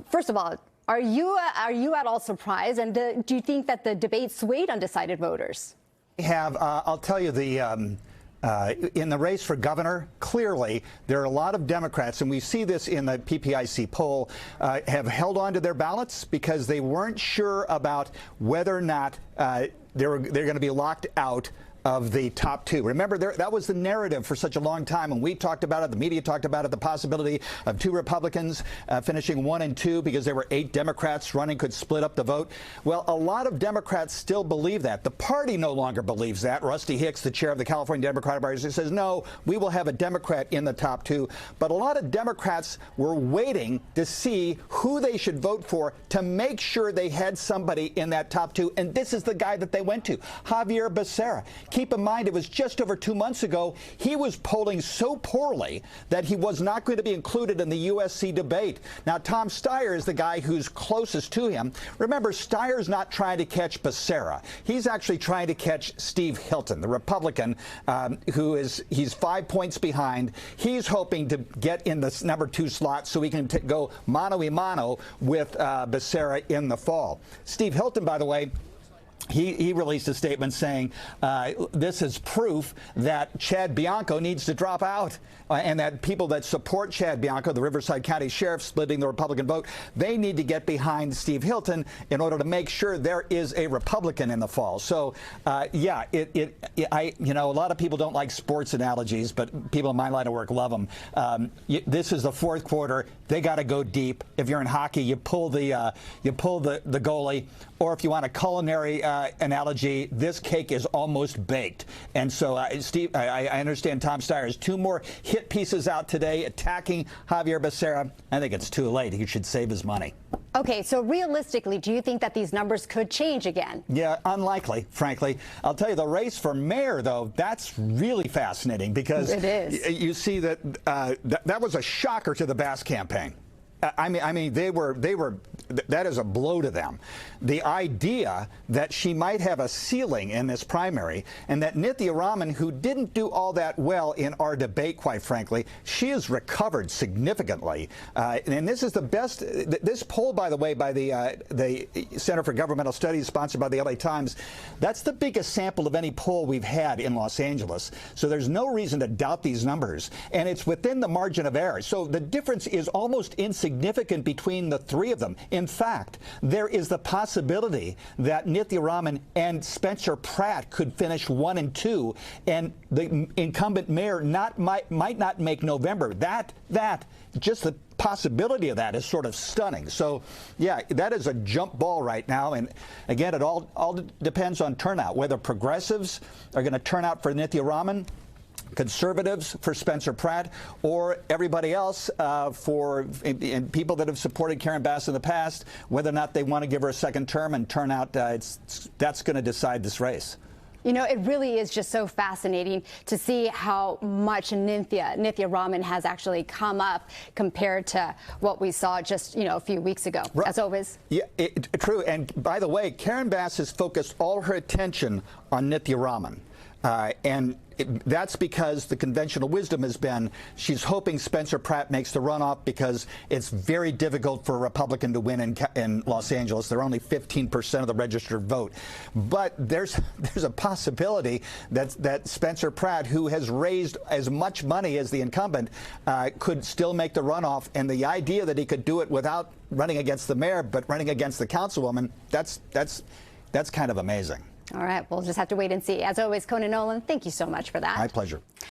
First of all, are you at all surprised? And do you think that the debate swayed undecided voters? I'll tell you, in the race for governor, clearly there are a lot of Democrats, and we see this in the PPIC poll, have held on to their ballots because they weren't sure about whether or not they're going to be locked out of the top two. Remember, that was the narrative for such a long time, and we talked about it, the media talked about it, the possibility of two Republicans finishing 1 and 2 because there were 8 Democrats running could split up the vote. Well, a lot of Democrats still believe that. The party no longer believes that. Rusty Hicks, the chair of the California Democratic Party, says, no, we will have a Democrat in the top 2. But a lot of Democrats were waiting to see who they should vote for to make sure they had somebody in that top 2. And this is the guy that they went to, Javier Becerra. Keep in mind, it was just over 2 months ago. He was polling so poorly that he was not going to be included in the USC debate. Now, Tom Steyer is the guy who's closest to him. Remember, Steyer's not trying to catch Becerra. He's actually trying to catch Steve Hilton, the Republican, he's 5 points behind. He's hoping to get in the number 2 slot so he can go mano-a-mano with Becerra in the fall. Steve Hilton, by the way, he released a statement saying this is proof that Chad Bianco needs to drop out and that people that support Chad Bianco, the Riverside County Sheriff splitting the Republican vote, they need to get behind Steve Hilton in order to make sure there is a Republican in the fall. So, yeah, a lot of people don't like sports analogies, but people in my line of work love them. This is the 4th quarter. They got to go deep. If you're in hockey, you pull the goalie, or if you want a culinary analogy, this cake is almost baked. And so, Steve, I understand Tom Steyer has 2 more hit pieces out today attacking Javier Becerra. I think it's too late. He should save his money. Okay, so realistically, do you think that these numbers could change again? Yeah, unlikely, frankly. I'll tell you, the race for mayor, though, that's really fascinating because it is. You see that that was a shocker to the Bass campaign. I mean, that is a blow to them. The idea that she might have a ceiling in this primary, and that Nithya Raman, who didn't do all that well in our debate, quite frankly, she has recovered significantly. And this is the best. This poll, by the way, by the Center for Governmental Studies, sponsored by the LA Times, that's the biggest sample of any poll we've had in Los Angeles. So there's no reason to doubt these numbers, and it's within the margin of error. So the difference is almost insignificant between the 3 of them. In fact, there is the possibility that Nithya Raman and Spencer Pratt could finish 1 and 2, and the incumbent mayor might not make November. Just the possibility of that is sort of stunning. So, yeah, that is a jump ball right now. And again, it all depends on turnout, whether progressives are going to turn out for Nithya Raman, conservatives for Spencer Pratt, or everybody else and people that have supported Karen Bass in the past, whether or not they want to give her a second term and turn out, that's going to decide this race. You know, it really is just so fascinating to see how much Nithya Raman has actually come up compared to what we saw just, a few weeks ago, as always. Yeah, true. And by the way, Karen Bass has focused all her attention on Nithya Raman. That's because the conventional wisdom has been she's hoping Spencer Pratt makes the runoff because it's very difficult for a Republican to win in Los Angeles. They're only 15% of the registered vote. But there's a possibility that Spencer Pratt, who has raised as much money as the incumbent, could still make the runoff. And the idea that he could do it without running against the mayor but running against the councilwoman, that's kind of amazing. All right, we'll just have to wait and see. As always, Conan Nolan, thank you so much for that. My pleasure.